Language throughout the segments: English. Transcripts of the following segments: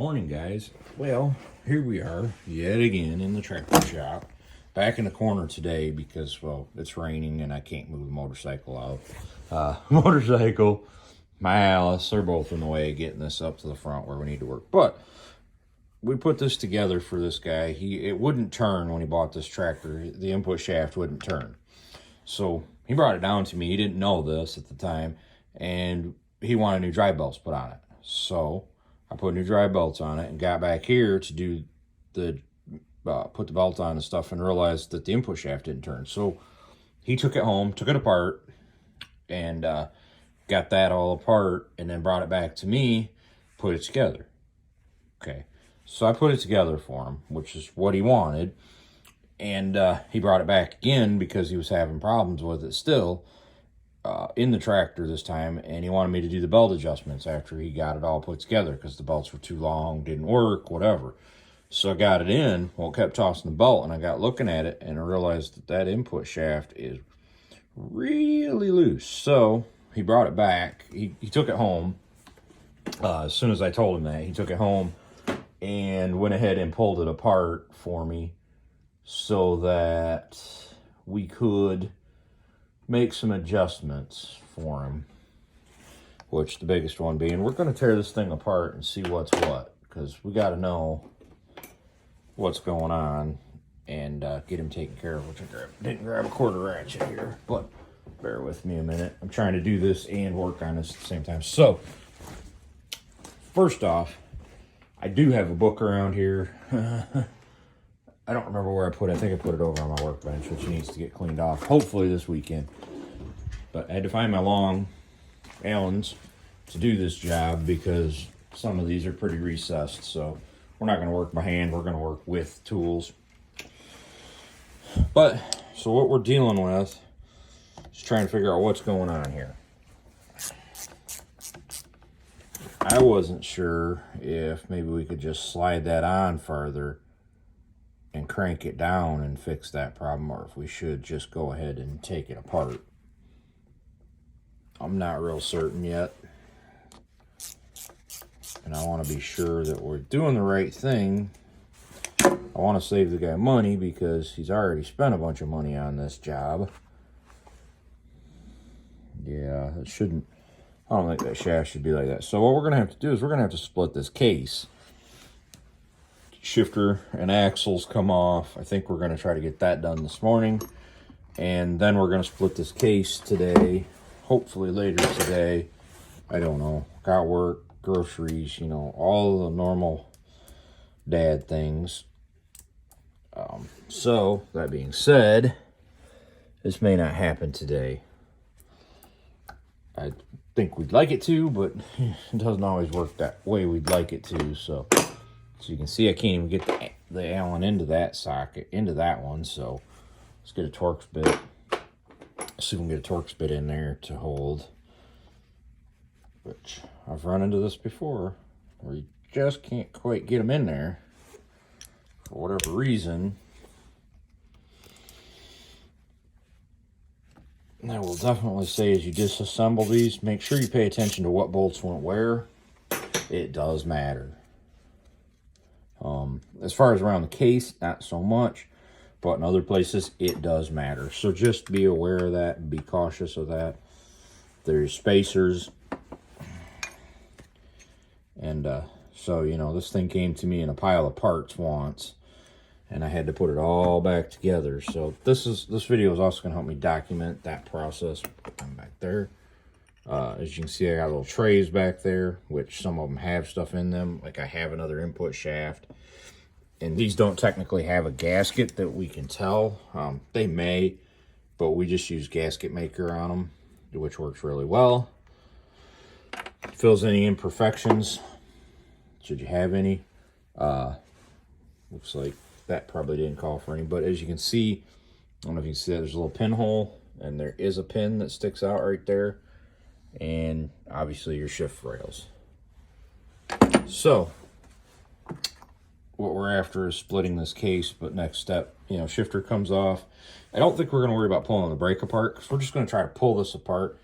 Morning, guys. Well, here we are yet again in the tractor shop. Back in the corner today because, well, it's raining and I can't move the motorcycle out. Motorcycle, my Alice, they're both in the way of getting this up to the front where we need to work. But we put this together for this guy. It wouldn't turn when he bought this tractor. The input shaft wouldn't turn. So he brought it down to me. He didn't know this at the time, and he wanted new drive belts put on it. So I put new drive belts on it and got back here to do the put the belt on and stuff, and realized that the input shaft didn't turn. So he took it home, took it apart, and got that all apart, and then brought it back to me, put it together. Okay, so I put it together for him, which is what he wanted, and he brought it back again because he was having problems with it still in the tractor this time, and he wanted me to do the belt adjustments after he got it all put together because the belts were too long, didn't work, whatever. So I got it in, well, kept tossing the belt, and I got looking at it, and I realized that that input shaft is really loose. So he brought it back. He took it home. As soon as I told him that, he took it home and went ahead and pulled it apart for me so that we could make some adjustments for him, which the biggest one being, we're going to tear this thing apart and see what's what, because we got to know what's going on and get him taken care of, which I didn't grab a quarter ratchet here, but bear with me a minute. I'm trying to do this and work on this at the same time. So first off, I do have a book around here. I don't remember where I put it. I think I put it over on my workbench, which needs to get cleaned off, hopefully this weekend. But I had to find my long Allens to do this job because some of these are pretty recessed. So we're not going to work by hand. We're going to work with tools. But, so what we're dealing with is trying to figure out what's going on here. I wasn't sure if maybe we could just slide that on farther and crank it down and fix that problem, or if we should just go ahead and take it apart. I'm not real certain yet, and I want to be sure that we're doing the right thing. I want to save the guy money because he's already spent a bunch of money on this job. Yeah, it shouldn't, I don't think that shaft should be like that. So what we're going to have to do is we're going to have to split this case. Shifter and axles come off. I think we're going to try to get that done this morning, and then we're going to split this case today, hopefully later today. I don't know, got work, groceries, you know, all the normal dad things. So that being said, this may not happen today. I think we'd like it to, but it doesn't always work that way we'd like it to. So you can see I can't even get the Allen into that socket, into that one. So let's get a Torx bit. See if we can get a Torx bit in there to hold. Which I've run into this before, where you just can't quite get them in there for whatever reason. And I will definitely say, as you disassemble these, make sure you pay attention to what bolts went where. It does matter. As far as around the case, not so much, but in other places, it does matter. So just be aware of that and be cautious of that. There's spacers. And so, you know, this thing came to me in a pile of parts once, and I had to put it all back together. So this video is also going to help me document that process. Put them back there. As you can see, I got little trays back there, which some of them have stuff in them. Like I have another input shaft. And these don't technically have a gasket that we can tell. They may, but we just use gasket maker on them, which works really well. Fills any imperfections, should you have any. Looks like that probably didn't call for any, but as you can see, I don't know if you can see that, there's a little pinhole, and there is a pin that sticks out right there, and obviously your shift rails. So what we're after is splitting this case, but next step, you know, shifter comes off. I don't think we're going to worry about pulling the brake apart, because we're just going to try to pull this apart.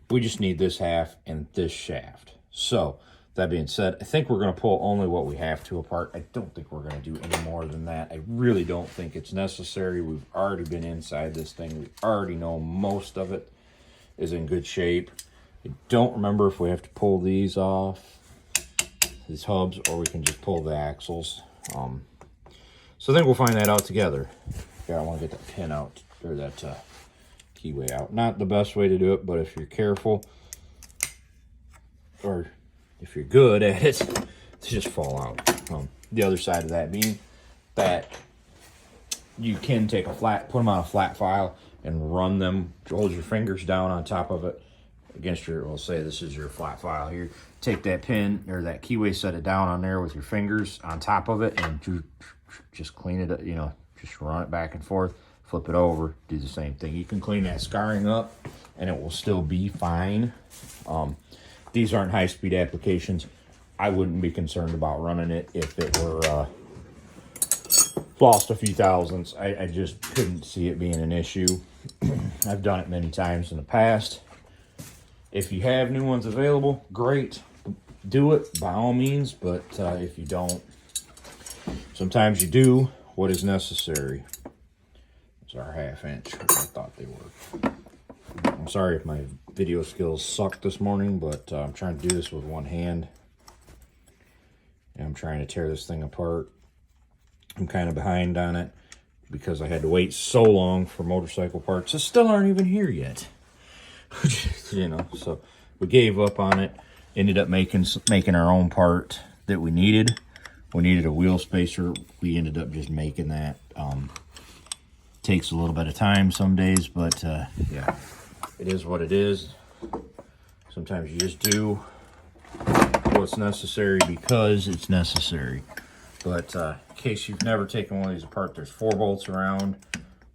We just need this half and this shaft. So That being said, I think we're going to pull only what we have to apart. I don't think we're going to do any more than that. I really don't think it's necessary. We've already been inside this thing. We already know most of it is in good shape. I don't remember if we have to pull these off, these hubs, or we can just pull the axles. So I think we'll find that out together. Yeah, I want to get that pin out, or that keyway out. Not the best way to do it, but if you're careful, or if you're good at it, to just fall out. The other side of that being that you can take a flat, put them on a flat file and run them, hold your fingers down on top of it against your, we'll say this is your flat file here. Take that pin or that keyway, set it down on there with your fingers on top of it, and just clean it up, you know, just run it back and forth, flip it over, do the same thing. You can clean that scarring up and it will still be fine. These aren't high-speed applications. I wouldn't be concerned about running it if it were lost a few thousandths. I just couldn't see it being an issue. I've done it many times in the past. If you have new ones available, great. Do it by all means, but if you don't, sometimes you do what is necessary. It's our 1/2 inch. I thought they were. I'm sorry if my video skills suck this morning, but I'm trying to do this with one hand. And I'm trying to tear this thing apart. I'm kind of behind on it because I had to wait so long for motorcycle parts that still aren't even here yet. You know, so we gave up on it. Ended up making our own part that we needed. We needed a wheel spacer. We ended up just making that. Takes a little bit of time some days, but yeah, it is what it is. Sometimes you just do what's necessary because it's necessary. But in case you've never taken one of these apart, there's 4 bolts around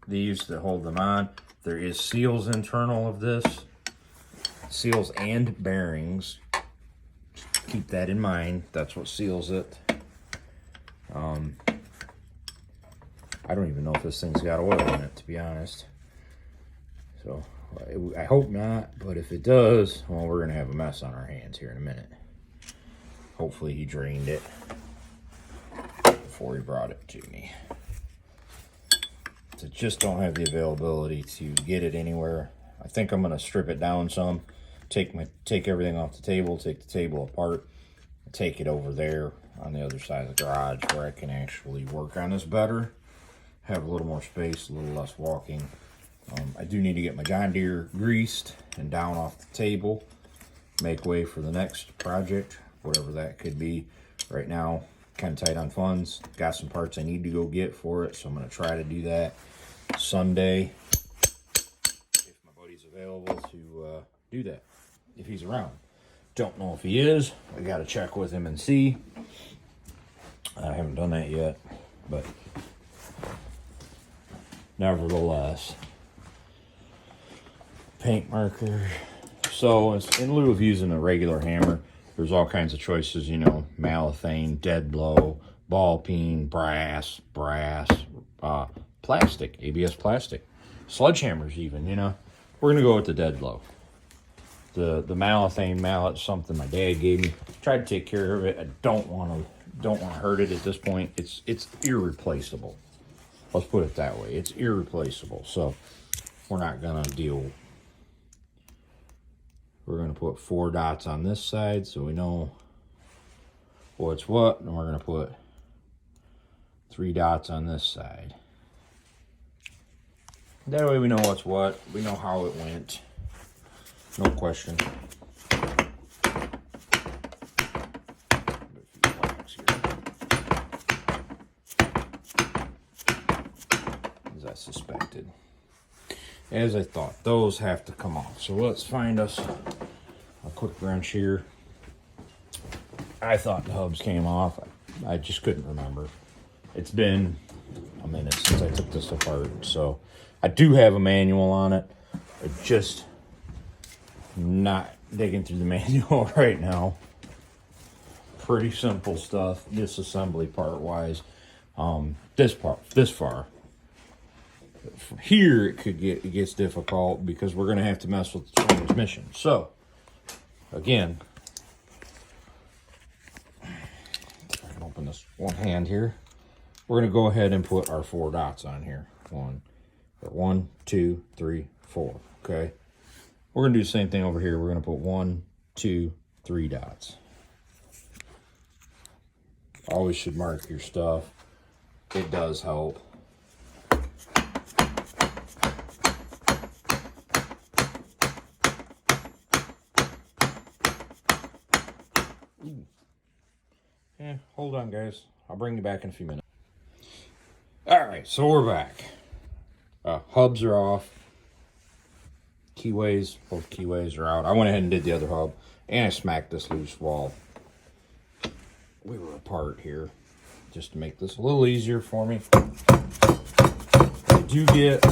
these that hold them on. There is seals internal of this, seals and bearings. Keep that in mind. That's what seals it. I don't even know if this thing's got oil in it, to be honest. So I hope not, but if it does, well, we're gonna have a mess on our hands here in a minute. Hopefully he drained it before he brought it to me. So just don't have the availability to get it anywhere. I think I'm gonna strip it down some, take everything off the table, take the table apart, take it over there on the other side of the garage where I can actually work on this better, have a little more space, a little less walking. I do need to get my John Deere greased and down off the table, make way for the next project, whatever that could be. Right now, kind of tight on funds. Got some parts I need to go get for it, so I'm going to try to do that Sunday if my buddy's available to do that, if he's around. Don't know if he is. I got to check with him and see. I haven't done that yet, but nevertheless. Paint marker. So in lieu of using a regular hammer, there's all kinds of choices, you know, malethane, dead blow, ball peen, brass, plastic, ABS plastic, sledgehammers even, you know. We're going to go with the dead blow. The malethane mallet's something my dad gave me. Tried to take care of it. I don't want to hurt it at this point. It's irreplaceable. Let's put it that way. It's irreplaceable. So we're not going to deal. We're going to put 4 dots on this side so we know what's what, and we're going to put 3 dots on this side. That way we know what's what. We know how it went. No question. As I suspected. As I thought, those have to come off. So let's find us a quick wrench here. I thought the hubs came off. I just couldn't remember. It's been a minute since I took this apart. So I do have a manual on it. I just not digging through the manual right now. Pretty simple stuff, disassembly part wise. This far. From here it gets difficult because we're going to have to mess with the transmission. So again, just one hand here. We're going to go ahead and put our 4 dots on here. 1, 2, 3, 4. Okay. We're going to do the same thing over here. We're going to put 1, 2, 3 dots. Always should mark your stuff. It does help. Yeah, hold on, guys. I'll bring you back in a few minutes. All right, so we're back. Hubs are off. Keyways, both keyways are out. I went ahead and did the other hub, and I smacked this loose while we were apart here, just to make this a little easier for me. I do get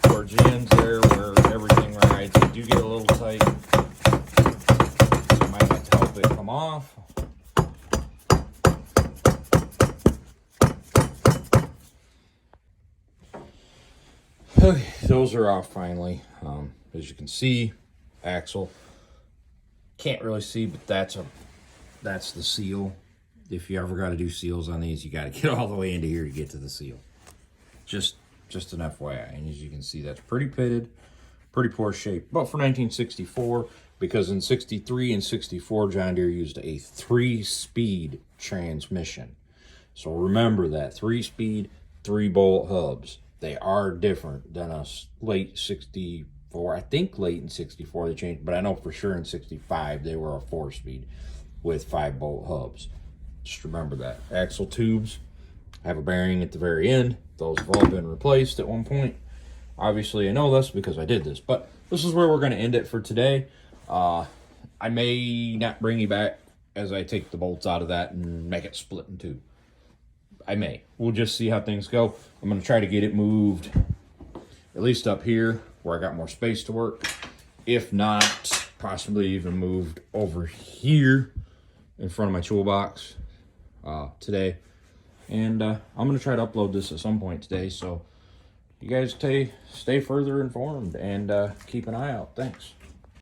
towards the ends there where everything rides. I do get a little tight, so I might have to help it come off. Okay, those are off finally. As you can see, axle. Can't really see, but that's the seal. If you ever got to do seals on these, you got to get all the way into here to get to the seal. Just an FYI. And as you can see, that's pretty pitted, pretty poor shape. But for 1964, because in 63 and 64, John Deere used a 3-speed transmission. So remember that 3-speed, 3-bolt hubs. They are different than a late 64. I think late in 64 they changed, but I know for sure in 65 they were a 4-speed with 5-bolt hubs. Just remember that. Axle tubes have a bearing at the very end. Those have all been replaced at one point. Obviously I know this because I did this, but this is where we're going to end it for today. I may not bring you back as I take the bolts out of that and make it split in two. I may. We'll just see how things go. I'm going to try to get it moved at least up here where I got more space to work. If not, possibly even moved over here in front of my toolbox today. And I'm going to try to upload this at some point today. So you guys stay further informed and keep an eye out. Thanks.